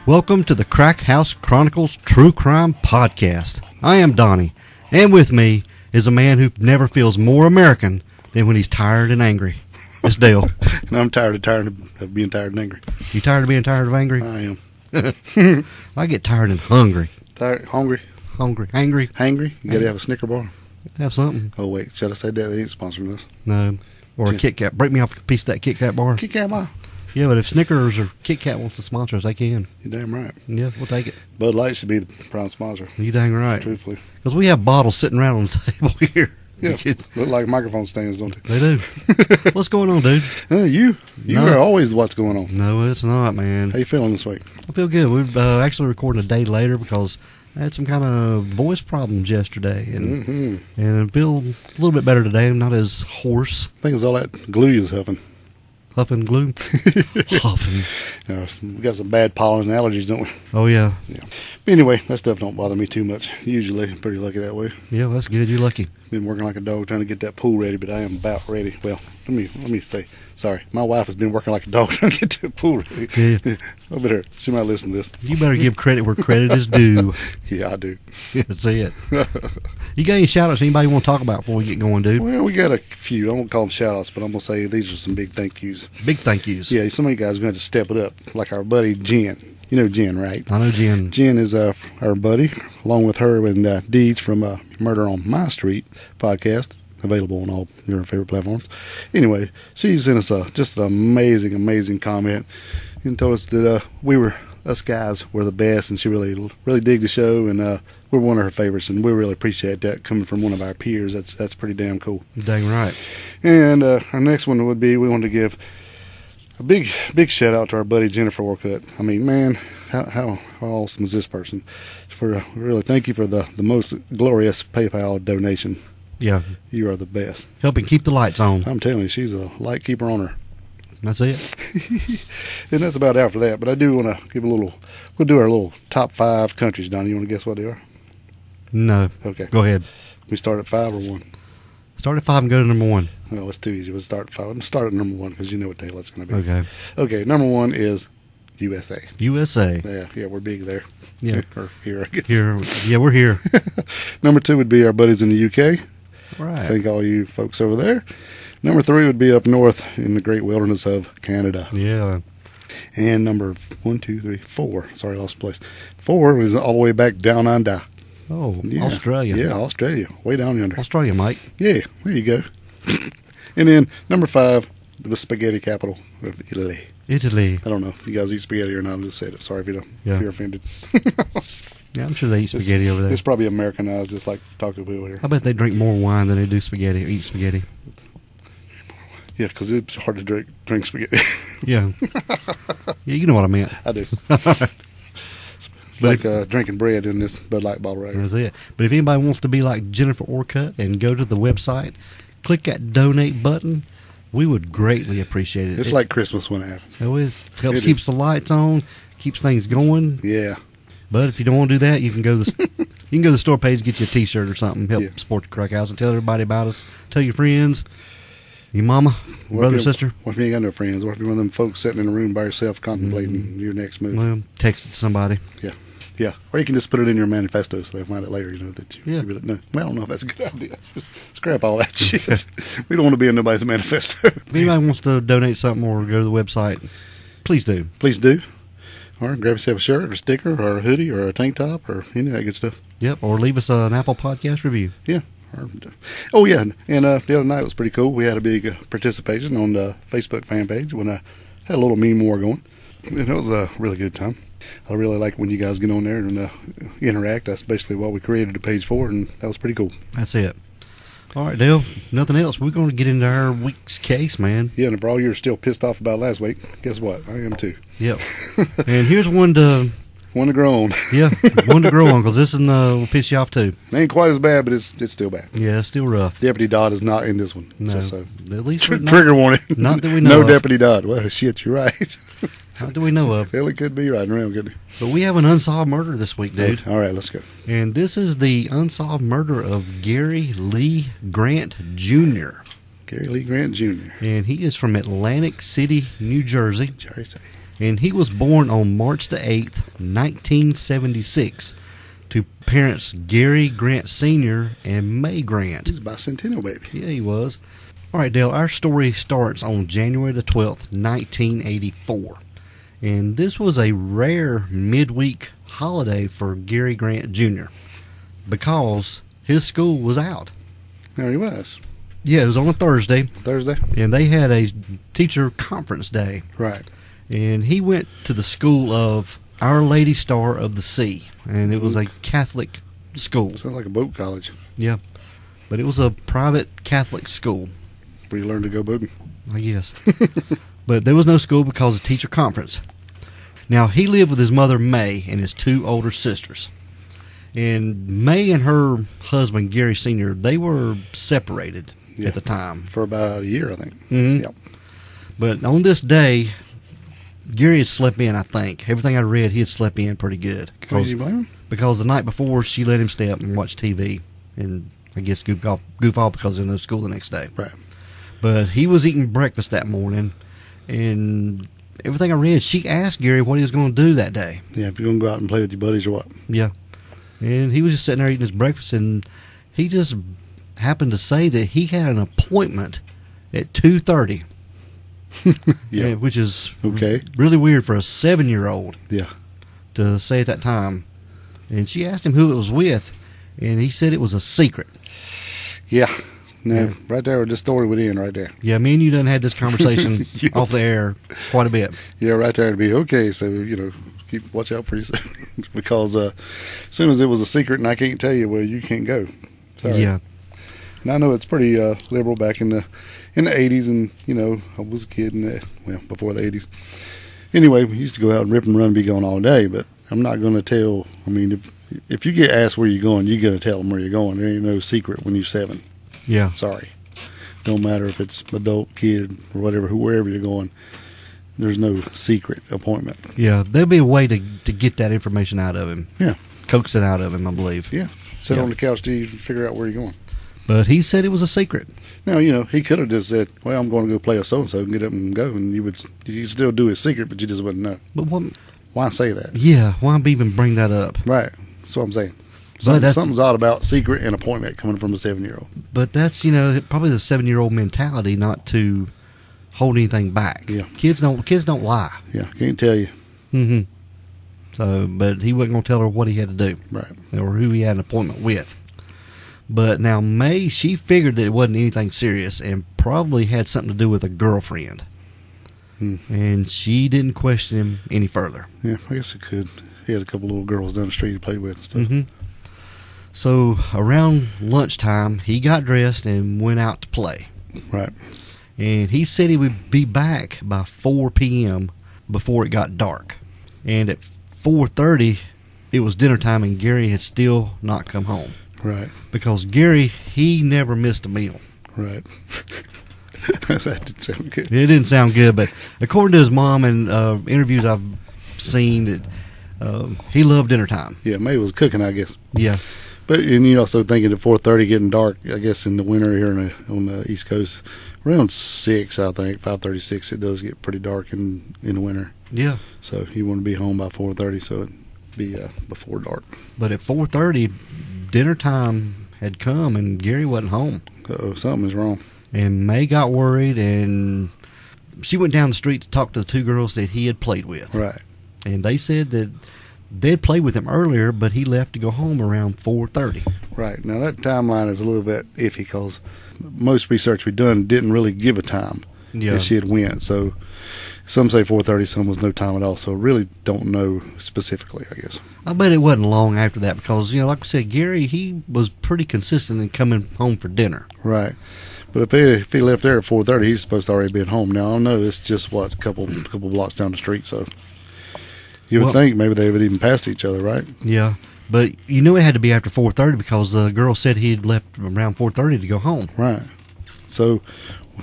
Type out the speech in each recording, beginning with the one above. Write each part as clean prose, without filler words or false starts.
Welcome to the Crack House Chronicles True Crime Podcast. I am Donnie, and with me is a man who never feels more American than when he's tired and angry. It's Dale. And I'm tired of being tired and angry. You tired of being tired of angry? I am. I get tired and hungry. Tired, hungry, Angry. hangry. You gotta have a Snicker bar. Have something. Oh wait, should I say that? They ain't sponsoring this. No. Or a Kit Kat. Break me off a piece of that Kit Kat bar. Kit Kat bar. Yeah, but if Snickers or Kit Kat wants to sponsor us, they can. You're damn right. Yeah, we'll take it. Bud Light should be the prime sponsor. You dang right. Truthfully. Because we have bottles sitting around on the table here. Yeah, look like microphone stands, don't they? They do. What's going on, dude? You No. are always what's going on. No, it's not, man. How you feeling this week? I feel good. We're actually recording a day later because I had some kind of voice problems yesterday, and I feel a little bit better today. I'm not as hoarse. I think it's all that glue you're huffing. Huffing glue? Huffing. Yeah, we got some bad pollen allergies, don't we? Oh, yeah. Yeah. But anyway, that stuff don't bother me too much. Usually, I'm pretty lucky that way. Yeah, well, that's good. You're lucky. Been working like a dog trying to get that pool ready, but I am about ready. Well, let me say, sorry. My wife has been working like a dog trying to get that pool ready. Yeah. I bet her. She might listen to this. You better give credit where credit is due. Yeah, I do. That's it. You got any shout-outs anybody want to talk about before we get going, dude? Well, we got a few. I won't call them shout-outs, but I'm going to say these are some big thank yous. Big thank yous. Yeah, some of you guys are going to have to step it up, like our buddy Jen. You know Jen, right? I know Jen. Jen is our buddy, along with her and Deeds from Murder on My Street podcast, available on all your favorite platforms. Anyway, she sent us just an amazing comment and told us that us guys were the best, and she really digged the show, and we're one of her favorites, and we really appreciate that coming from one of our peers. That's pretty damn cool. Dang right. And our next one would be, we want to give a big shout out to our buddy Jennifer Orcutt. I mean, man, how awesome is this person? Really thank you for the most glorious PayPal donation. Yeah. You are the best. Helping keep the lights on. I'm telling you, she's a light keeper on her. That's it. And that's about it for that. But I do want to give we'll do our little top 5 countries, Donnie. You want to guess what they are? No. Okay. Go ahead. We start at 5 or 1? Start at 5 and go to number 1. Well, it's too easy. We'll start at 5. Let's start at number 1 because you know what the hell it's going to be. Okay. Okay, number 1 is USA. USA. Yeah, we're big there. Yeah. Or here, I guess. Here. Yeah, we're here. Number 2 would be our buddies in the UK. Right. Thank all you folks over there. Number 3 would be up north in the great wilderness of Canada. Yeah. And number 4. Sorry, I lost place. 4 is all the way back down under. Oh, Yeah. Australia. Yeah, Australia. Way down under. Australia, Mike. Yeah, there you go. And then number 5, the spaghetti capital of Italy. Italy. I don't know if you guys eat spaghetti or not. I just said it. Sorry if Yeah. if you're offended. Yeah, I'm sure they eat spaghetti over there. It's probably Americanized, just like Taco Bell here. I bet they drink more wine than they do spaghetti or eat spaghetti. Yeah, because it's hard to drink spaghetti. Yeah. Yeah, you know what I meant. I do. It's like drinking bread in this Bud Light bottle right here. That's it. But if anybody wants to be like Jennifer Orcutt and go to the website, click that donate button, we would greatly appreciate it. It's like Christmas when it happens. It always helps It keeps is. the lights on, keeps things going. Yeah. But if you don't want to do that, you can go to the store page, get you a T-shirt or something, help support the Crack House, and tell everybody about us. Tell your friends, your mama, brother, sister. What if you ain't got no friends? What if you're one of them folks sitting in a room by yourself contemplating your next move? Well, text it to somebody. Yeah. Or you can just put it in your manifesto so they'll find it later, that you really know. Well, I don't know if that's a good idea. Just scrap all that shit. We don't want to be in nobody's manifesto. If anybody wants to donate something or go to the website, please do. Please do. Or grab yourself a shirt or a sticker or a hoodie or a tank top or any of that good stuff. Yep, or leave us an Apple Podcast review. Yeah. Oh, yeah. And the other night was pretty cool. We had a big participation on the Facebook fan page when I had a little meme war going. And it was a really good time. I really like when you guys get on there and interact. That's basically what we created the page for, and that was pretty cool. That's it. All right, Dale, nothing else. We're going to get into our week's case, man. Yeah, and for all you're still pissed off about last week, guess what? I am too. Yep. And here's one to... One to grow on. Yeah, one to grow on, because this one will piss you off, too. Ain't quite as bad, but it's still bad. Yeah, it's still rough. Deputy Dodd is not in this one. No, Just so. at least Trigger warning. Not that we know No of. Deputy Dodd. Well, shit, you're right. Not that we know of. Hell, it could be riding around, couldn't it? But we have an unsolved murder this week, dude. All right, let's go. And this is the unsolved murder of Gary Lee Grant Jr. Gary Lee Grant Jr. And he is from Atlantic City, New Jersey. Jersey. And he was born on March the 8th, 1976, to parents Gary Grant Sr. and May Grant. He's a bicentennial baby. Yeah, he was. All right, Dale, our story starts on January the 12th, 1984. And this was a rare midweek holiday for Gary Grant Jr. because his school was out. There he was. Yeah, it was on a Thursday. Thursday? And they had a teacher conference day. Right. And he went to the school of Our Lady Star of the Sea. And it was a Catholic school. Sounds like a boat college. Yeah. But it was a private Catholic school. Where you learn to go boating. I guess. But there was no school because of teacher conference. Now, he lived with his mother, May, and his two older sisters. And May and her husband, Gary Sr., they were separated at the time. For about a year, I think. Mm-hmm. Yep. But on this day, Gary had slept in, I think. Everything I read, he had slept in pretty good. Why did you blame him? Because the night before, she let him stay up and watch TV. And I guess goof off because there was no school the next day. Right. But he was eating breakfast that morning, and everything I read, she asked Gary what he was going to do that day. Yeah, if you're going to go out and play with your buddies or what. Yeah. And he was just sitting there eating his breakfast, and he just happened to say that he had an appointment at 2:30. Yeah. Which is okay. Really weird for a 7-year-old Yeah. to say at that time. And she asked him who it was with, and he said it was a secret. Yeah. No, right there, this story would end right there. Yeah, me and you done had this conversation off the air quite a bit. Yeah, right there to be okay. So, watch out for yourself. Because as soon as it was a secret and I can't tell you, well, you can't go. Sorry. Yeah. And I know it's pretty liberal back in the 80s, and, I was a kid before the 80s. Anyway, we used to go out and rip and run and be gone all day, but I'm not going to tell. I mean, if you get asked where you're going, you got to tell them where you're going. There ain't no secret when you're 7. Yeah. Sorry. Don't matter if it's adult, kid, or whatever, wherever you're going. There's no secret appointment. Yeah, there'll be a way to get that information out of him. Yeah. Coax it out of him, I believe. Yeah. Sit on the couch till you figure out where you're going. But he said it was a secret. Now, he could have just said, well, I'm going to go play a so-and-so and get up and go, and you'd still do his secret, but you just wouldn't know. But what? Why say that? Yeah, why even bring that up? Right. That's what I'm saying. Something's odd about secret and appointment coming from a 7-year-old. But that's, probably the 7-year-old mentality not to hold anything back. Yeah. Kids don't lie. Yeah, can't tell you. Mm-hmm. So, but he wasn't going to tell her what he had to do. Right. Or who he had an appointment with. But now May, she figured that it wasn't anything serious and probably had something to do with a girlfriend. And she didn't question him any further. Yeah, I guess it could. He had a couple little girls down the street he played with and stuff. Mm-hmm. So around lunchtime, he got dressed and went out to play. Right. And he said he would be back by 4 p.m. before it got dark. And at 4:30, it was dinner time, and Gary had still not come home. Right. Because Gary, he never missed a meal. Right. That didn't sound good. It didn't sound good, but according to his mom and interviews I've seen, that he loved dinner time. Yeah, May was cooking, I guess. Yeah. But and you also thinking at 4:30 getting dark, I guess in the winter here on the East Coast, around 6, I think 5:36, it does get pretty dark in the winter. Yeah. So you want to be home by 4:30, so it'd be before dark. But at 4:30, dinner time had come and Gary wasn't home. Uh-oh, something is wrong. And May got worried, and she went down the street to talk to the 2 girls that he had played with. Right. And they said that they'd played with him earlier, but he left to go home around 4:30. Right. Now, that timeline is a little bit iffy because most research we've done didn't really give a time that she had went. So some say 4:30, some was no time at all. So really don't know specifically, I guess. I bet it wasn't long after that because, like I said, Gary, he was pretty consistent in coming home for dinner. Right. But if he left there at 4:30, he's supposed to already be at home. Now, I know it's just, a couple blocks down the street, so you would think maybe they would even passed each other, right? Yeah. But it had to be after 4:30 because the girl said he had left around 4:30 to go home. Right. So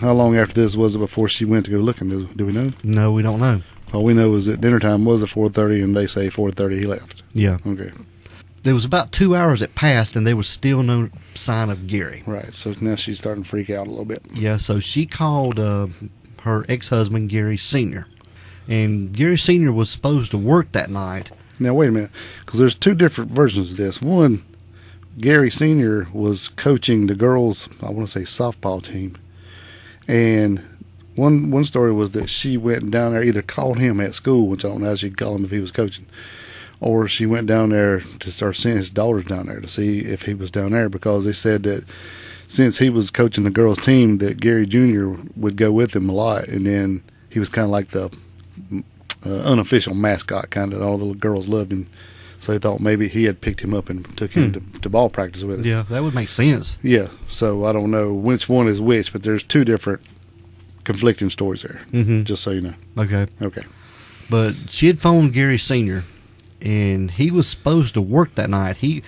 how long after this was it before she went to go looking? Do we know? No, we don't know. All we know is that dinner time was at 4:30, and they say 4:30 he left. Yeah. Okay. There was about 2 hours that passed, and there was still no sign of Gary. Right. So now she's starting to freak out a little bit. Yeah, so she called her ex-husband, Gary Sr., And Gary Sr. was supposed to work that night. Now, wait a minute, because there's two different versions of this. One, Gary Sr. was coaching the girls', I want to say, softball team. And one story was that she went down there, either called him at school, which I don't know how she'd call him if he was coaching, or she went down there to start sending his daughters down there to see if he was down there, because they said that since he was coaching the girls' team, that Gary Jr. would go with him a lot, and then he was kind of like the unofficial mascot, kind of. All the little girls loved him, so they thought maybe he had picked him up and took him to ball practice with him. Yeah, that would make sense. Yeah, so I don't know which one is which, but there's two different conflicting stories there, just so you know. Okay. Okay. But she had phoned Gary Sr., and he was supposed to work that night. Gary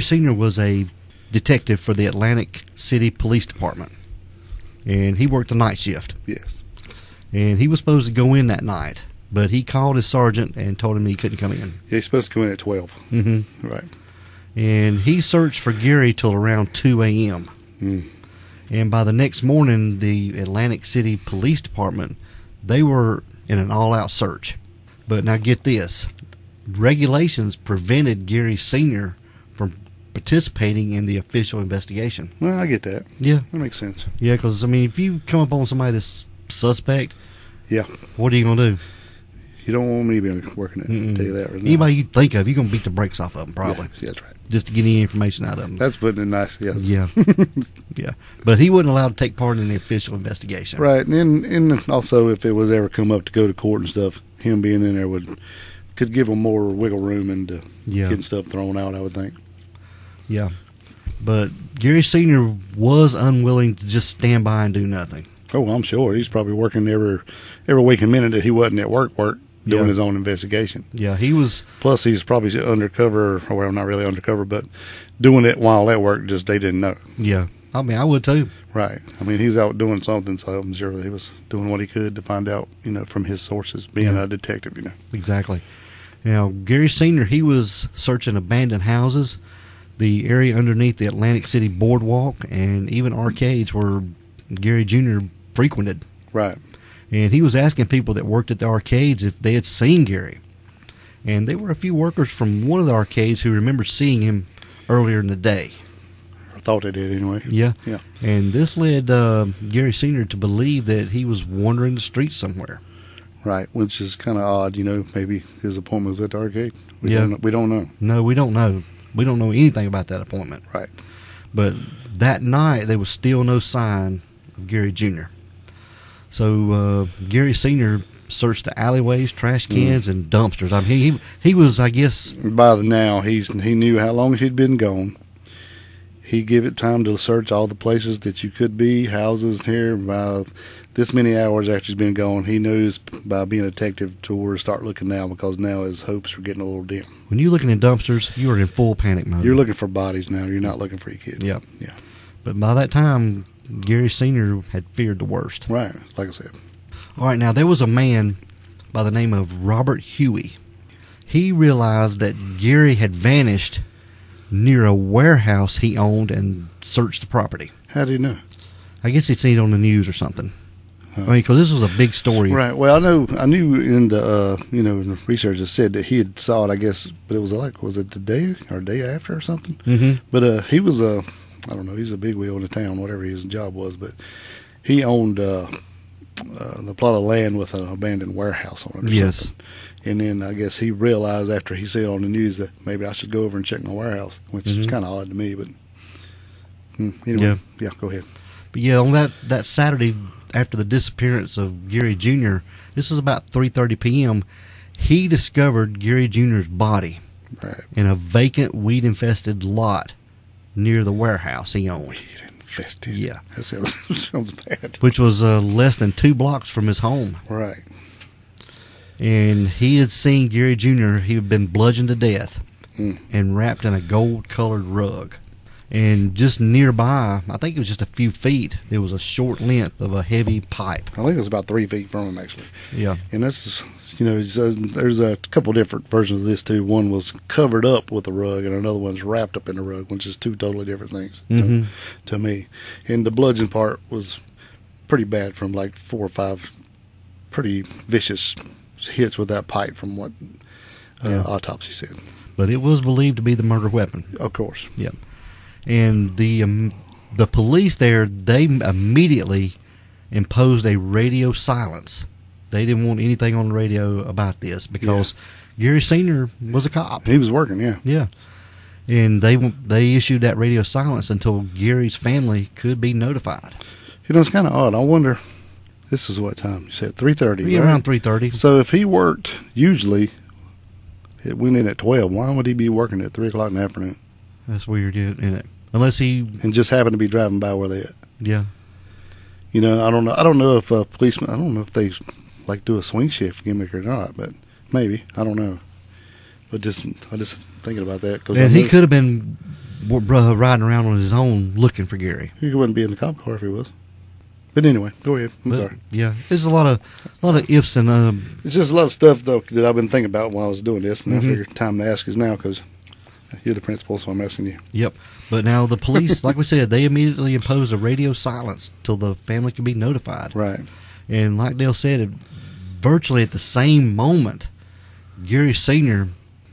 Sr. was a detective for the Atlantic City Police Department, and he worked the night shift. Yes. And he was supposed to go in that night, but he called his sergeant and told him he couldn't come in. Yeah, he's supposed to go in at 12. Mm-hmm. Right. And he searched for Gary till around 2 a.m. And by the next morning, the Atlantic City Police Department, they were in an all-out search. But now get this. Regulations prevented Gary Sr. from participating in the official investigation. Well, I get that. Yeah. That makes sense. Yeah, because, I mean, if you come up on somebody that's suspect, yeah, what are you going to do? You don't want me to be working it. I'll tell you that right now. Anybody you think of, you're going to beat the brakes off of them, probably. Yeah, that's right. Just to get any information out of them. That's putting it nice, yes. Yeah. Yeah. But he wasn't allowed to take part in the official investigation. Right, and also if it was ever come up to go to court and stuff, him being in there could give him more wiggle room and getting stuff thrown out, I would think. Yeah. But Gary Sr. was unwilling to just stand by and do nothing. Oh, I'm sure. He's probably working every waking minute that he wasn't at work doing his own investigation. Yeah, he was. Plus, he's probably undercover, or well, not really undercover, but doing it while at work, just they didn't know. Yeah. I mean, I would too. Right. I mean, he's out doing something, so I'm sure that he was doing what he could to find out, from his sources, being a detective, Exactly. Now, Gary Sr., he was searching abandoned houses, the area underneath the Atlantic City Boardwalk, and even arcades where Gary Jr. frequented. Right. And he was asking people that worked at the arcades if they had seen Gary. And there were a few workers from one of the arcades who remembered seeing him earlier in the day. I thought they did anyway. Yeah. Yeah. And this led Gary Sr. to believe that he was wandering the streets somewhere. Right, which is kind of odd, maybe his appointment was at the arcade. We don't know. No, we don't know. We don't know anything about that appointment. Right. But that night, there was still no sign of Gary Jr. So Gary Sr. searched the alleyways, trash cans, and dumpsters. I mean, he was, I guess... By now, he knew how long he'd been gone. He gave it time to search all the places that you could be, houses here. By this many hours after he's been gone, he knows by being a detective to where to start looking now, because now his hopes are getting a little dim. When you're looking in dumpsters, you are in full panic mode. You're looking for bodies now. You're not looking for your kids. Yeah. Yeah. But by that time, Gary Sr. had feared the worst. Right, like I said. All right, now there was a man by the name of Robert Huey. He realized that Gary had vanished near a warehouse he owned and searched the property. How did he know? I guess he'd seen it on the news or something. I mean, because this was a big story. Right. Well, I knew in the in the research it said that he had saw it. I guess, but it was was it the day or day after or something? Mm-hmm. But he was I don't know. He's a big wheel in the town, whatever his job was. But he owned the plot of land with an abandoned warehouse on it. Or something. And then I guess he realized after he saw it on the news that maybe I should go over and check my warehouse, which is kind of odd to me. But anyway, yeah, go ahead. But yeah, on that Saturday after the disappearance of Gary Jr., this was about 3:30 p.m., he discovered Gary Jr.'s body in a vacant, weed-infested lot near the warehouse he owned. Weed-infested? Yeah. That sounds bad. Which was less than 2 blocks from his home. Right. And he had seen Gary Jr., he had been bludgeoned to death and wrapped in a gold-colored rug. And just nearby, I think it was just a few feet, there was a short length of a heavy pipe. I think it was about 3 feet from him, actually. Yeah. And that's, there's a couple different versions of this, too. One was covered up with a rug, and another one's wrapped up in a rug, which is two totally different things to me. And the bludgeon part was pretty bad from like 4 or 5 pretty vicious hits with that pipe from what autopsy said. But it was believed to be the murder weapon. Of course. Yep. And the police there, they immediately imposed a radio silence. They didn't want anything on the radio about this because Gary Sr. was a cop. He was working, yeah. Yeah. And they issued that radio silence until Gary's family could be notified. You know, it's kind of odd. I wonder, this is what time? You said 3:30, Yeah, right? around 3:30. So if he worked, usually, it went in at 12. Why would he be working at 3 o'clock in the afternoon? That's weird, isn't it? Unless he... And just happened to be driving by where they at. Yeah. You know, I don't know if policemen, I don't know if they like do a swing shift gimmick or not, but maybe. I don't know. But I just thinking about that. And he could have been riding around on his own looking for Gary. He wouldn't be in the cop car if he was. But anyway, go ahead. I'm sorry. Yeah, there's a lot of ifs and It's just a lot of stuff though that I've been thinking about while I was doing this, and I figured time to ask is now because you're the principal, so I'm asking you. Yep. But now the police, like we said, they immediately imposed a radio silence till the family could be notified. Right. And like Dale said, virtually at the same moment, Gary Sr.,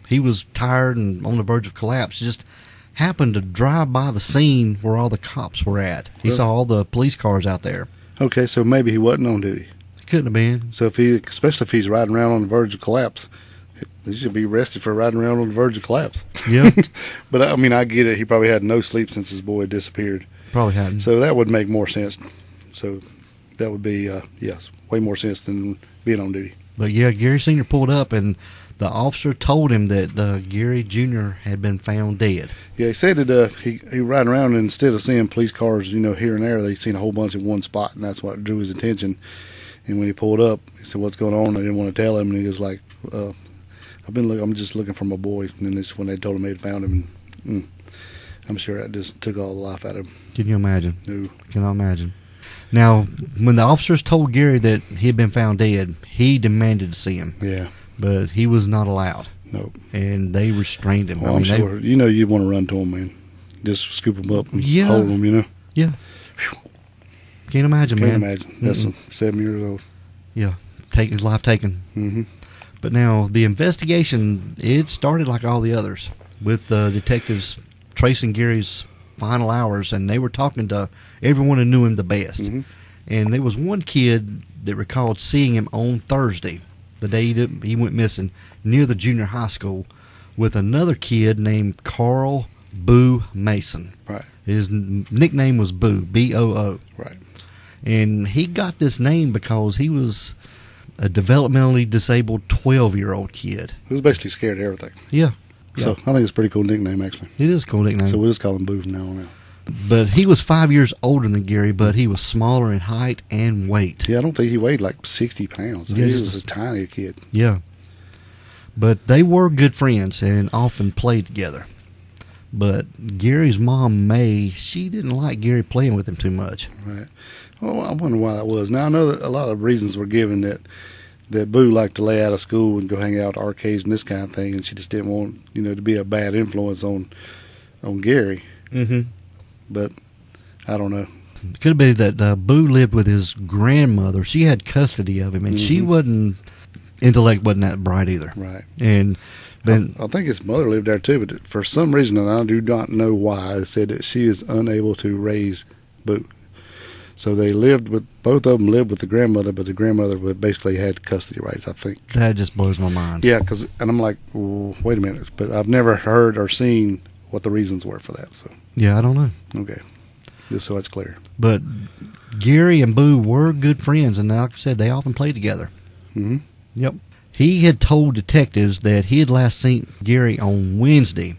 he was tired and on the verge of collapse, just happened to drive by the scene where all the cops were at. He saw all the police cars out there. Okay, so maybe he wasn't on duty. Couldn't have been. So especially if he's riding around on the verge of collapse, he should be arrested for riding around on the verge of collapse. Yeah. But I mean, I get it. He probably had no sleep since his boy disappeared. Probably hadn't. So that would make more sense. So that would be, yes, way more sense than being on duty. But yeah, Gary Sr. pulled up and the officer told him that Gary Jr. had been found dead. Yeah, he said that he riding around, and instead of seeing police cars, you know, here and there, they seen a whole bunch in one spot, and that's what drew his attention. And when he pulled up, he said, "What's going on?" I didn't want to tell him, and he was like, I'm just looking for my boys." And then this when they told him they had found him, and I'm sure that just took all the life out of him. Can you imagine? No. Cannot imagine. Now, when the officers told Gary that he had been found dead, he demanded to see him. Yeah. But he was not allowed. Nope. And they restrained him. Well, I'm sure. You know, you'd want to run to him, man. Just scoop him up and hold him, you know? Yeah. Whew. Can't imagine, man. Can't imagine. That's 7 years old. Yeah. Take his life taken. Mm-hmm. But now, the investigation, it started like all the others, with the detectives tracing Gary's final hours, and they were talking to everyone who knew him the best. Mm-hmm. And there was one kid that recalled seeing him on Thursday, the day he went missing, near the junior high school, with another kid named Carl Boo Mason. Right. His nickname was Boo, B-O-O. Right. And he got this name because he was a developmentally disabled 12-year-old kid. He was basically scared of everything. Yeah. So I think it's a pretty cool nickname, actually. It is a cool nickname. So we'll just call him Boo from now on out. But he was 5 years older than Gary, but he was smaller in height and weight. Yeah, I don't think he weighed like 60 pounds. Yeah, he was a tiny kid. Yeah. But they were good friends and often played together. But Gary's mom, May, she didn't like Gary playing with him too much. Right. Well, I wonder why that was. Now, I know that a lot of reasons were given that Boo liked to lay out of school and go hang out at arcades and this kind of thing, and she just didn't want, you know, to be a bad influence on Gary. Mm-hmm. But I don't know. It could have been that Boo lived with his grandmother. She had custody of him, and she intellect wasn't that bright either. Right. And then I think his mother lived there too, but for some reason, and I do not know why, it said that she is unable to raise Boo. So they lived with, both of them lived with the grandmother, but the grandmother basically had custody rights, I think. that just blows my mind. Yeah, and I'm like, well, wait a minute, but I've never heard or seen what the reasons were for that. So Yeah, I don't know. okay, just so it's clear. But Gary and Boo were good friends, and like I said, they often played together. Mm-hmm. Yep. He had told detectives that he had last seen Gary on Wednesday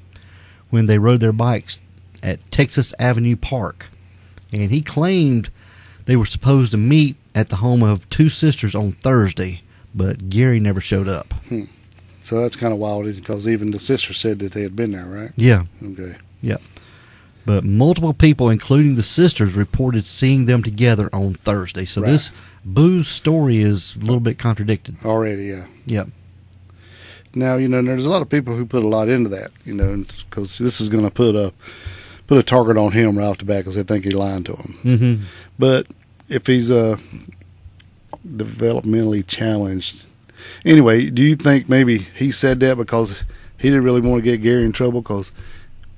when they rode their bikes at Texas Avenue Park. And he claimed they were supposed to meet at the home of two sisters on Thursday, but Gary never showed up. So that's kind of wild because even the sister said that they had been there, right? Yeah. Okay. Yep. But multiple people, including the sisters, reported seeing them together on Thursday. So this Boo's story is a little bit contradicted. Already, yeah. Yep. Now, you know, there's a lot of people who put a lot into that, you know, because this is going to put a target on him right off the bat because they think you're lying to him. Mm-hmm. But if he's developmentally challenged. Anyway, do you think maybe he said that because he didn't really want to get Gary in trouble because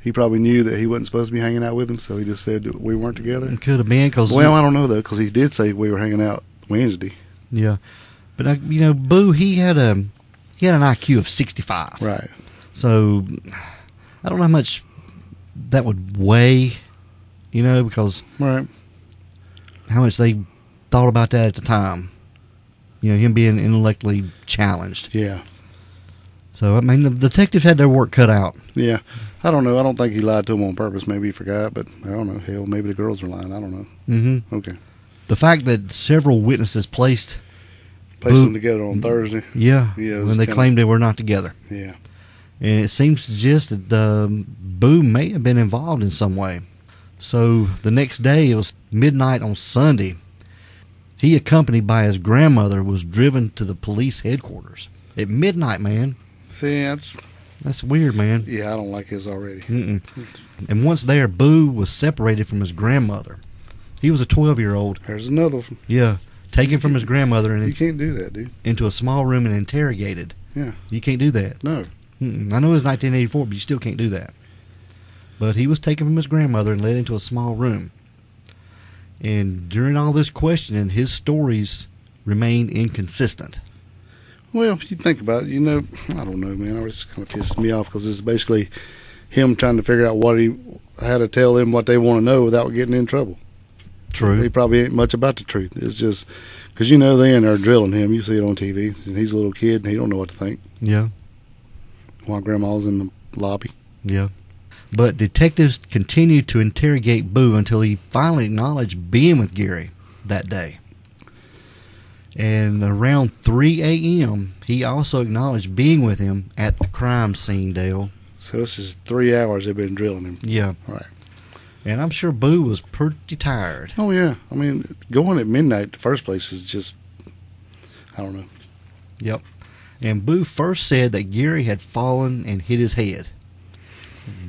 he probably knew that he wasn't supposed to be hanging out with him, so he just said that we weren't together? It could have been because... Well, I don't know, though, because he did say we were hanging out Wednesday. Yeah. But, Boo, he had an IQ of 65. Right. So, I don't know how much that would weigh, because right. how much they thought about that at the time. Him being intellectually challenged. Yeah. So, I mean, the detectives had their work cut out. Yeah. I don't know. I don't think he lied to him on purpose. Maybe he forgot, but I don't know. Hell, maybe the girls were lying. I don't know. Mm-hmm. Okay. The fact that several witnesses placed them together on Thursday. Yeah. When they claimed they were not together. Yeah. And it seems to suggest that Boo may have been involved in some way. So the next day, it was midnight on Sunday. He, accompanied by his grandmother, was driven to the police headquarters at midnight, man. See, that's weird, man. Yeah, I don't like his already. Mm-mm. And once there, Boo was separated from his grandmother. He was a 12-year-old. There's another one. Yeah, taken from his grandmother and you can't do that, dude. Into a small room and interrogated. Yeah, you can't do that. No. Mm-mm. I know it was 1984, but you still can't do that. But he was taken from his grandmother and led into a small room. And during all this questioning, his stories remained inconsistent. Well, if you think about it, I don't know, man. It's kind of pisses me off because it's basically him trying to figure out how to tell them what they want to know without getting in trouble. True. He probably ain't much about the truth. It's just because they in there drilling him. You see it on TV, and he's a little kid, and he don't know what to think. Yeah. While Grandma's in the lobby. Yeah. But detectives continued to interrogate Boo until he finally acknowledged being with Gary that day. And around 3 a.m., he also acknowledged being with him at the crime scene, Dale. So this is 3 hours they've been drilling him. Yeah. All right. And I'm sure Boo was pretty tired. Oh, yeah. I mean, going at midnight in the first place is just, I don't know. Yep. And Boo first said that Gary had fallen and hit his head.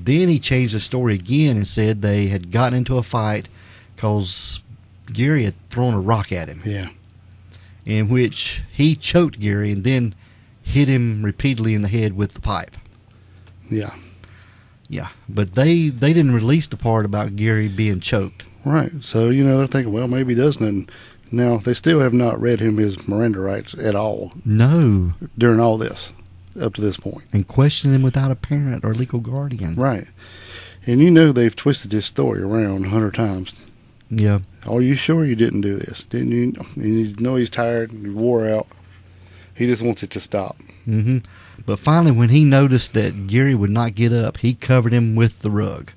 Then he changed the story again and said they had gotten into a fight because Gary had thrown a rock at him. Yeah. In which he choked Gary and then hit him repeatedly in the head with the pipe. Yeah. Yeah. But they didn't release the part about Gary being choked. Right. So, they're thinking, well, maybe he does nothing. Now, they still have not read him his Miranda rights at all. No. During all this. Up to this point. And questioned him without a parent or legal guardian. Right. And they've twisted this story around 100 times. Yeah. Are you sure you didn't do this? Didn't you? And he's tired and he wore out. He just wants it to stop. Mm-hmm. But finally, when he noticed that Gary would not get up, he covered him with the rug.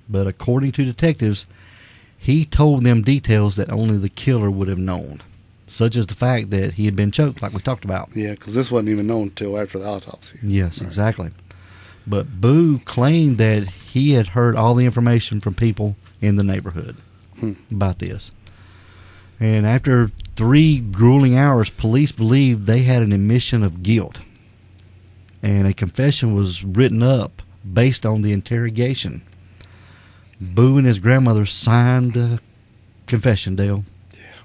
But according to detectives, he told them details that only the killer would have known. Such as the fact that he had been choked, like we talked about. Yeah, because this wasn't even known until after the autopsy. Yes, right. Exactly. But Boo claimed that he had heard all the information from people in the neighborhood about this. And after 3 grueling hours, police believed they had an admission of guilt. And a confession was written up based on the interrogation. Boo and his grandmother signed the confession, Dale.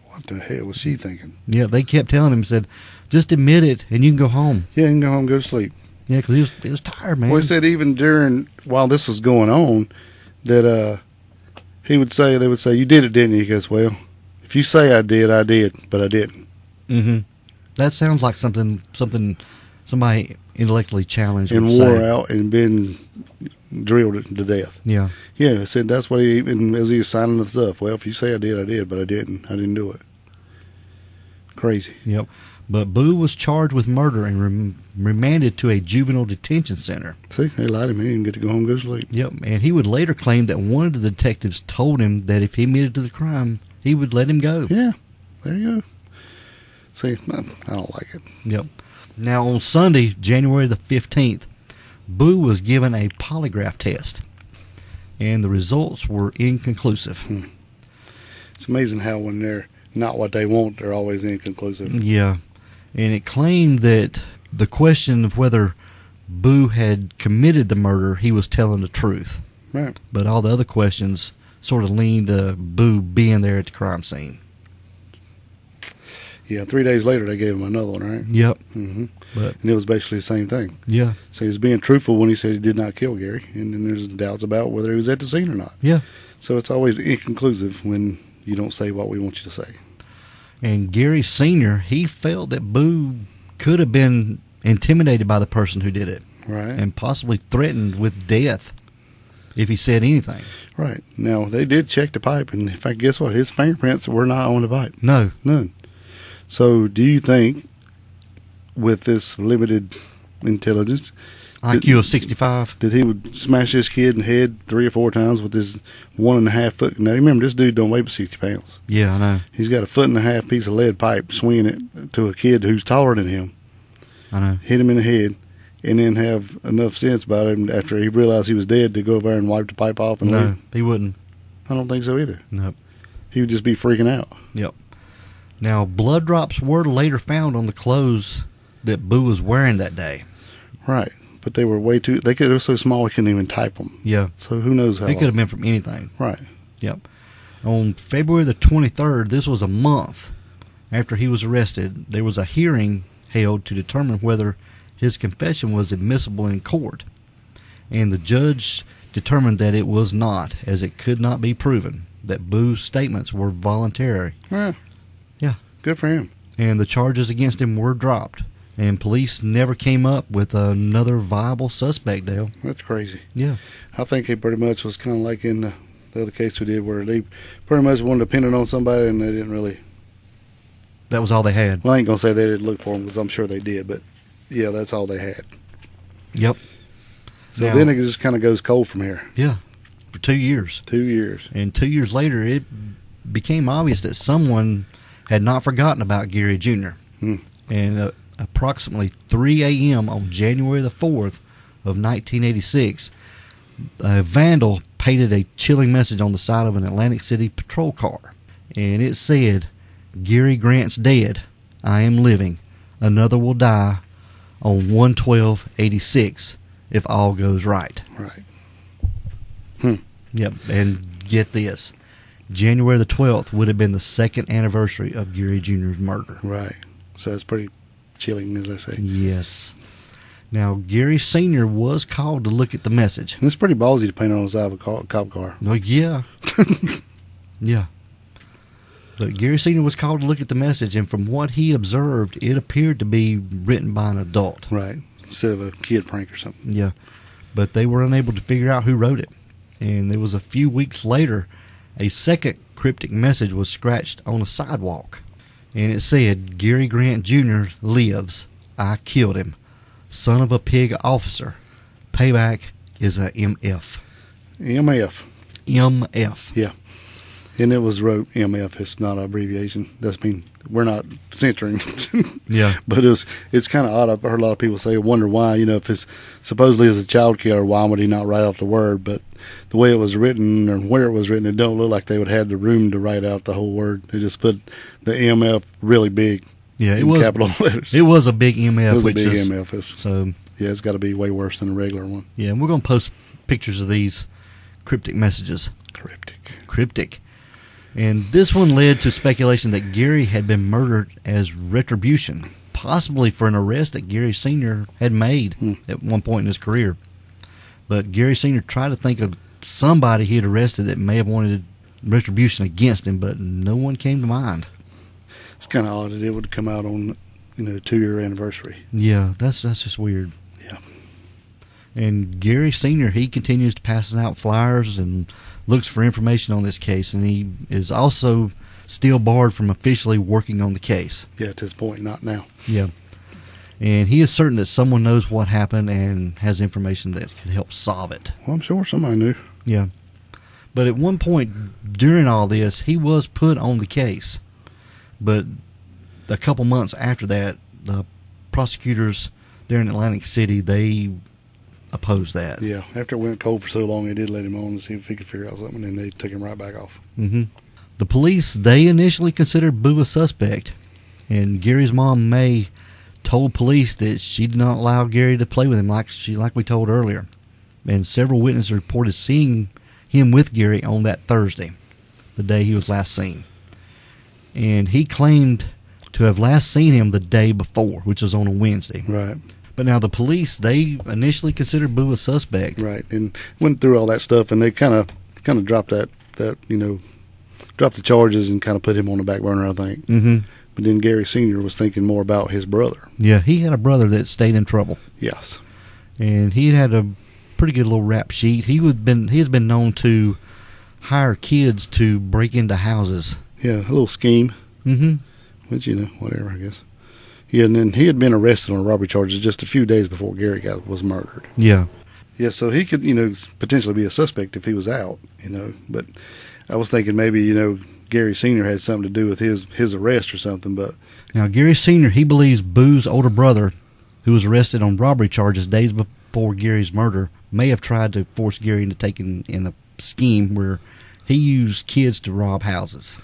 What the hell was she thinking? Yeah, they kept telling him, said, just admit it and you can go home. Yeah, you can go home and go to sleep. Yeah, because he was tired, man. Well, he said even while this was going on, that they would say, you did it, didn't you? He goes, well, if you say I did, but I didn't. Mm-hmm. That sounds like something somebody intellectually challenged and wore out and been drilled to death. Yeah. Yeah, I said that's what he, even as he was signing the stuff. Well, if you say I did, but I didn't. I didn't do it. Crazy. Yep. But Boo was charged with murder and remanded to a juvenile detention center. See, they lied to him. He didn't get to go home and go to sleep. Yep. And he would later claim that one of the detectives told him that if he admitted to the crime, he would let him go. Yeah. There you go. See, I don't like it. Yep. Now, on Sunday, January the 15th, Boo was given a polygraph test, and the results were inconclusive. It's amazing how when they're not what they want, they're always inconclusive. Yeah. And it claimed that the question of whether Boo had committed the murder, he was telling the truth. Right. But all the other questions sort of leaned to Boo being there at the crime scene. Yeah, 3 days later they gave him another one, right? Yep. Mm-hmm. But And it was basically the same thing. yeah, So he was being truthful when he said he did not kill Gary, and then there's doubts about whether he was at the scene or not. yeah. So it's always inconclusive when you don't say what we want you to say. And Gary Sr., he felt that Boo could have been intimidated by the person who did it Right. and possibly threatened with death if he said anything. Right. Now, they did check the pipe, and in fact, guess what? His fingerprints were not on the pipe. No. None. So do you think, with this limited intelligence, IQ of 65. that he would smash this kid in the head 3 or 4 times with his 1.5 foot? Now, remember, this dude don't weigh but 60 pounds. Yeah, I know. He's got a 1.5 foot piece of lead pipe, swinging it to a kid who's taller than him, I know. hit him in the head, and then have enough sense about him after he realized he was dead to go over there and wipe the pipe off and No, leave? he wouldn't. I don't think so either. Nope. He would just be freaking out. Yep. Now, blood drops were later found on the clothes that Boo was wearing that day. Right. But they were way too... They were so small he couldn't even type them. Yeah. So who knows how It could long. have been from anything. Right. Yep. On February the 23rd, this was a month after he was arrested, there was a hearing held to determine whether his confession was admissible in court. And the judge determined that it was not, as it could not be proven that Boo's statements were voluntary. Yeah. Yeah. Good for him. And the charges against him were dropped. And police never came up with another viable suspect, Dale. That's crazy. Yeah. I think he pretty much was kind of like in the other case we did, where they pretty much wanted to pin it on somebody, and they didn't really... That was all they had. Well, I ain't going to say they didn't look for him, because I'm sure they did, but yeah, that's all they had. Yep. So Now- then it just kind of goes cold from here. Yeah. For 2 years. 2 years. And 2 years later, it became obvious that someone had not forgotten about Gary Jr. Hmm. And approximately 3 a.m. on January the 4th of 1986, a vandal painted a chilling message on the side of an Atlantic City patrol car. And it said, "Gary Grant's dead. I am living. Another will die on 1/12/86 if all goes right." Right. Yep, and get this. January the 12th would have been the second anniversary of Gary Jr.'s murder. Right. So that's pretty chilling, as I say. Yes. Now, Gary Sr. was called to look at the message. And it's pretty ballsy to paint on the side of a cop car. Well, yeah. Yeah. But Gary Sr. was called to look at the message, and from what he observed, it appeared to be written by an adult. Right. Instead of a kid prank or something. Yeah. But they were unable to figure out who wrote it. And it was a few weeks later, a second cryptic message was scratched on a sidewalk. And it said, "Gary Grant Jr. lives. I killed him. Son of a pig officer. Payback is a MF." MF. MF. Yeah. And it was wrote MF. It's not an abbreviation. That's mean we're not censoring. Yeah. But it's kind of odd. I've heard a lot of people say, wonder why, if it's supposedly as a child killer, why would he not write out the word? But the way it was written or where it was written, it don't look like they would have had the room to write out the whole word. They just put the MF really big. Yeah, it in was capital letters. It was a big MF. It was a which big is, MF. So, Yeah, it's got to be way worse than a regular one. yeah, and we're going to post pictures of these cryptic messages. Cryptic. And this one led to speculation that Gary had been murdered as retribution, possibly for an arrest that Gary Sr. had made at one point in his career. But Gary Sr. tried to think of somebody he had arrested that may have wanted retribution against him, but no one came to mind. It's kind of odd that it would come out on, 2-year anniversary. Yeah, that's just weird. Yeah. And Gary Sr., he continues to pass out flyers and looks for information on this case, and he is also still barred from officially working on the case. Yeah, at this point, not now. Yeah. And he is certain that someone knows what happened and has information that could help solve it. Well, I'm sure somebody knew. Yeah. But at one point during all this, he was put on the case. But a couple months after that, the prosecutors there in Atlantic City, they opposed that. Yeah, after it went cold for so long, they did let him on to see if he could figure out something, and they took him right back off. Mm-hmm. The police, they initially considered Boo a suspect, and Gary's mom, May, told police that she did not allow Gary to play with him like we told earlier. And several witnesses reported seeing him with Gary on that Thursday, the day he was last seen. And he claimed... to have last seen him the day before, which was on a Wednesday. Right. But now the police, they initially considered Boo a suspect. Right, and went through all that stuff, and they kind of dropped dropped the charges and kind of put him on the back burner, I think. Mm-hmm. But then Gary Sr. was thinking more about his brother. Yeah, he had a brother that stayed in trouble. Yes. And he had a pretty good little rap sheet. He has been known to hire kids to break into houses. Yeah, a little scheme. Mm-hmm. Which, whatever, I guess. Yeah, and then he had been arrested on robbery charges just a few days before Gary was murdered. Yeah. Yeah, so he could, potentially be a suspect if he was out, But I was thinking maybe, Gary Sr. had something to do with his arrest or something, but... Now, Gary Sr., he believes Boo's older brother, who was arrested on robbery charges days before Gary's murder, may have tried to force Gary into taking in a scheme where he used kids to rob houses.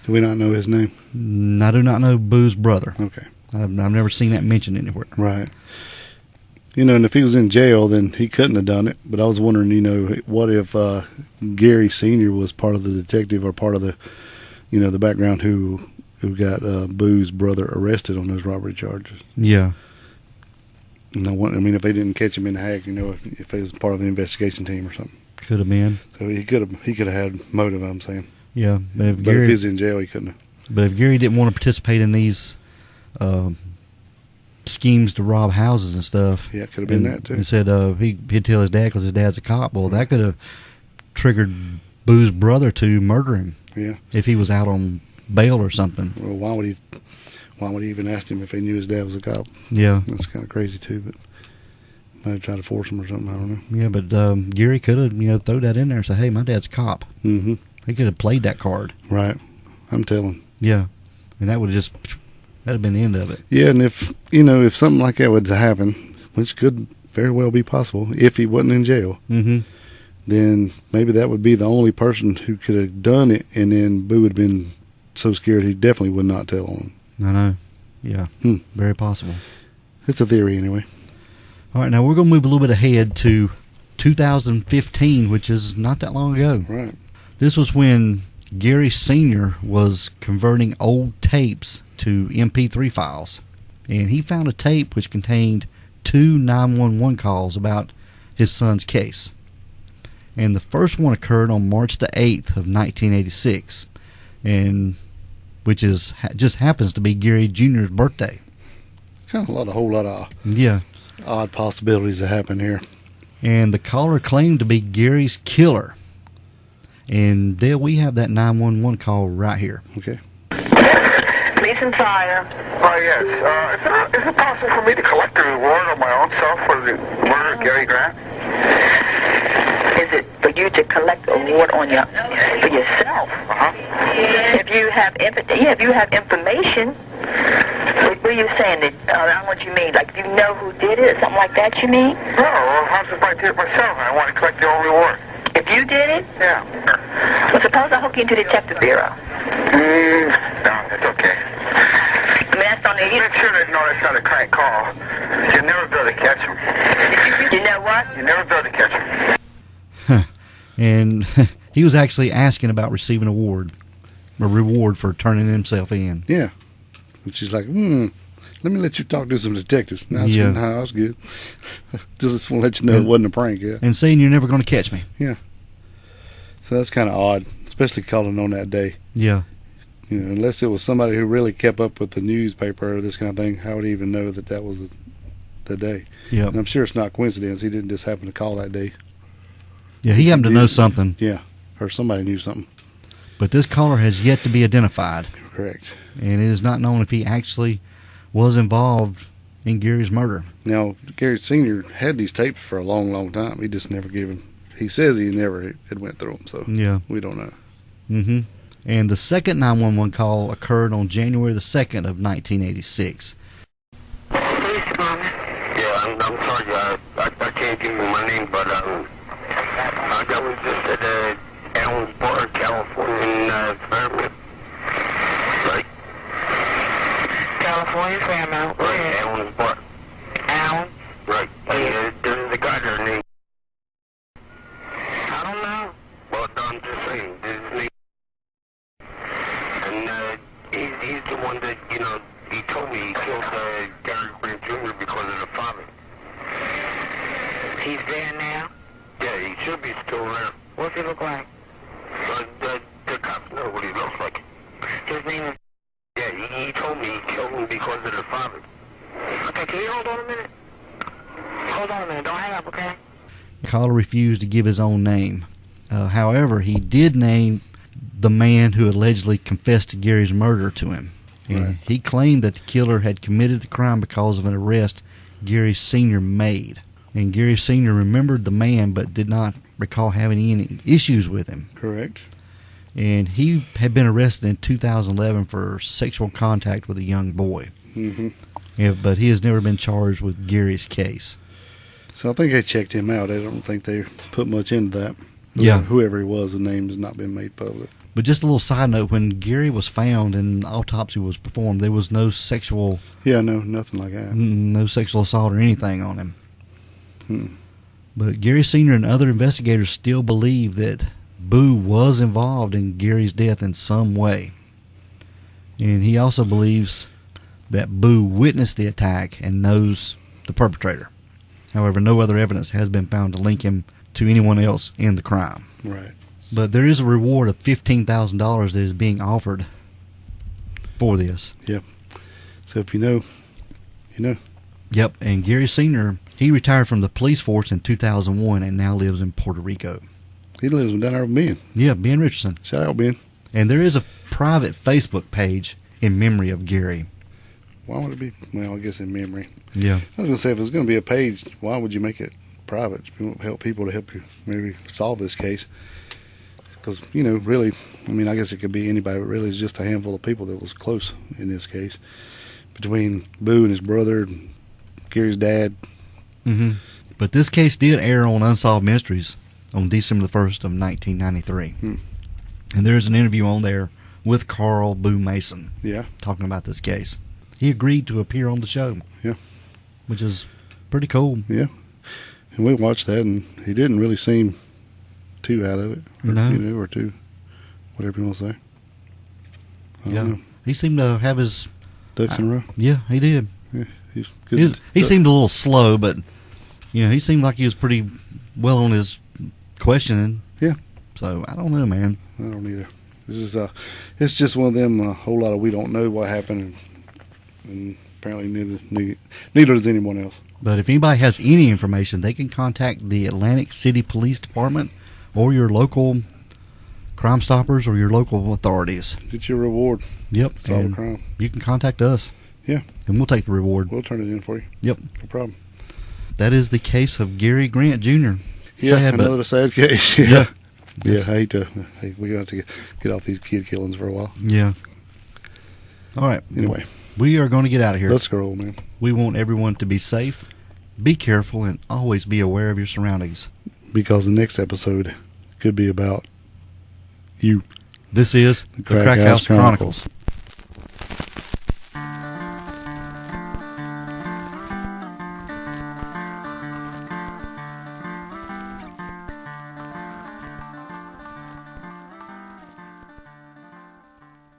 Do we not know his name? I do not know Boo's brother. Okay. I've never seen that mentioned anywhere. Right. And if he was in jail, then he couldn't have done it. But I was wondering, what if Gary Sr. was part of the detective or part of the, the background who got Boo's brother arrested on those robbery charges. Yeah. If they didn't catch him in the act, if he was part of the investigation team or something. Could have been. So he could have had motive, I'm saying. Yeah. But if he was in jail, he couldn't have. But if Gary didn't want to participate in these schemes to rob houses and stuff. Yeah, it could have been that too. He said he'd tell his dad because his dad's a cop. Well, that could have triggered Boo's brother to murder him. Yeah. If he was out on bail or something. Well, why would he even ask him if he knew his dad was a cop? Yeah. That's kind of crazy too, but might have tried to force him or something, I don't know. Yeah, but Gary could have, throw that in there and say, hey, my dad's a cop. Mm-hmm. He could have played that card. Right. I'm telling. Yeah. And that would have that'd have been the end of it. Yeah, and if something like that would happen, which could very well be possible, if he wasn't in jail, mm-hmm. then maybe that would be the only person who could have done it, and then Boo would have been so scared he definitely would not tell on him. I know. Yeah. Very possible. It's a theory anyway. All right, now we're going to move a little bit ahead to 2015, which is not that long ago. Right. This was when Gary Sr. was converting old tapes to MP3 files, and he found a tape which contained 2 911 calls about his son's case. And the first one occurred on March the 8th of 1986, and which is just happens to be Gary Jr.'s birthday. Kind of a whole lot of odd possibilities that happen here. And the caller claimed to be Gary's killer. And Dale, we have that 911 call right here. Okay. Police and fire. Oh, yes. Is it possible for me to collect a reward on my own self for the murder of Gary Grant? Is it for you to collect a reward on for yourself? Uh-huh. If you have information, what are you saying? That, I don't know what you mean. Like, if you know who did it or something like that, you mean? No, well, how's if I did it myself and I want to collect the old reward? If you did it? Yeah. Well, suppose I hook you into the Detective Bureau. No, it's okay. I mean, that's only... Make sure they know it's not a crank call. You'll never be able to catch them. You know what? You'll never be able to catch them. And he was actually asking about receiving a reward for turning himself in. Yeah. And she's like, let me let you talk to some detectives. No, that's good. Just want to let you know it wasn't a prank, yeah. And saying you're never going to catch me. Yeah. So that's kind of odd, especially calling on that day. Yeah. Unless it was somebody who really kept up with the newspaper or this kind of thing, how would he even know that was the day? Yeah. And I'm sure it's not coincidence. He didn't just happen to call that day. Yeah, he happened to know something. Yeah. Or somebody knew something. But this caller has yet to be identified. Correct. And it is not known if he actually was involved in Gary's murder. Now, Gary Sr. had these tapes for a long, long time. He just never gave them. He says he never had went through them, so we don't know. Mm-hmm. And the second 911 call occurred on January the 2nd of 1986. Yeah, I'm sorry. I can't give you my name, but I was just at Allensport, California, Fairmount. Right? California, Fairmount. Right, Allensport. Allen? Right. There's a guy there named... I don't know. Well, I'm just saying, this is me. And he's the one that, What's he look like? The cops know what he looks like. His name is... Yeah, he told me he killed me because of the father. Okay, can you hold on a minute? Hold on a minute. Don't hang up, okay? Caller refused to give his own name. However, he did name the man who allegedly confessed to Gary's murder to him. And Right. he claimed that the killer had committed the crime because of an arrest Gary Sr. made. And Gary Sr. remembered the man but did not recall having any issues with him. Correct. And he had been arrested in 2011 for sexual contact with a young boy. Mm-hmm. Yeah, but he has never been charged with Gary's case. So I think they checked him out. I don't think they put much into that. Yeah. Whoever he was, the name has not been made public. But just a little side note, when Gary was found and autopsy was performed, there was no sexual Yeah, no, nothing like that. no sexual assault or anything on him. Hmm. But Gary Sr. and other investigators still believe that Boo was involved in Gary's death in some way. And he also believes that Boo witnessed the attack and knows the perpetrator. However, no other evidence has been found to link him to anyone else in the crime. Right. But there is a reward of $15,000 that is being offered for this. Yep. So if you know, you know. Yep, and Gary Sr., he retired from the police force in 2001 and now lives in Puerto Rico. He lives down there with Ben. Yeah, Ben Richardson. Shout out, Ben. And there is a private Facebook page in memory of Gary. Why would it be? Well, I guess in memory. Yeah. I was going to say, if it's going to be a page, why would you make it private? You want to help people to help you maybe solve this case. Because, you know, really, I mean, I guess it could be anybody, but really it's just a handful of people that was close in this case. Between Boo and his brother and Gary's dad. Mm-hmm. But this case did air on Unsolved Mysteries on December the 1st of 1993. Hmm. And there's an interview on there with Carl Boo Mason Yeah. talking about this case. He agreed to appear on the show. Yeah. Which is pretty cool. Yeah. And we watched that, and he didn't really seem too out of it. Or, No. You know, or too, whatever you want to say. I don't know. He seemed to have his... Ducks in a row. Yeah, he did. Yeah. He's good. He seemed a little slow, but you know, he seemed like he was pretty well on his questioning. Yeah. So I don't know, man. I don't either. This is it's just one of them. A whole lot of we don't know what happened, and apparently neither does anyone else. But if anybody has any information, they can contact the Atlantic City Police Department or your local Crime Stoppers or your local authorities. Get your reward. Yep. Solve a And crime. you can contact us. Yeah. And we'll take the reward. We'll turn it in for you. Yep. No problem. That is the case of Gary Grant Jr. Yeah, Sad, but- another sad case. Yeah. Yeah, I hate to. We're going to have to get off these kid killings for a while. Yeah. All right. Anyway, We are going to get out of here. let's go, man. We want everyone to be safe, be careful, and always be aware of your surroundings. Because the next episode could be about you. This is the Crack House Chronicles.